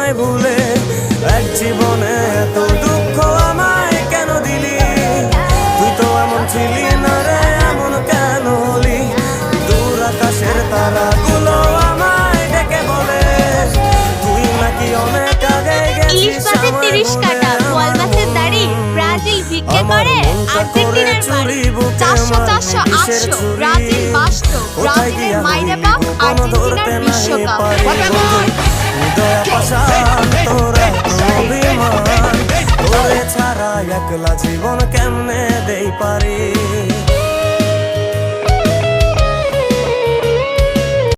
আমায় ভুলে এক জীবনে এত দুঃখ আমায় কেন দিলি? তুই তো এমন ছিলি না রে, এমন কেন হলি? দূর আকাশের তারাগুলো আমায় ডেকে বলে তুই নাকি অনেক আগে গেছিস আমায় ভুলে। ব্রাজিল ভিক্ষে করে আর্জেন্টিনার বাড়ি 400-400-800 ব্রাজিল বাসত ব্রাজিলের মাইরা বাপ আর্জেন্টিনার বিশ্বকাপ। তোরে ছাড়া একলা জীবন কেমনে দেই পারি?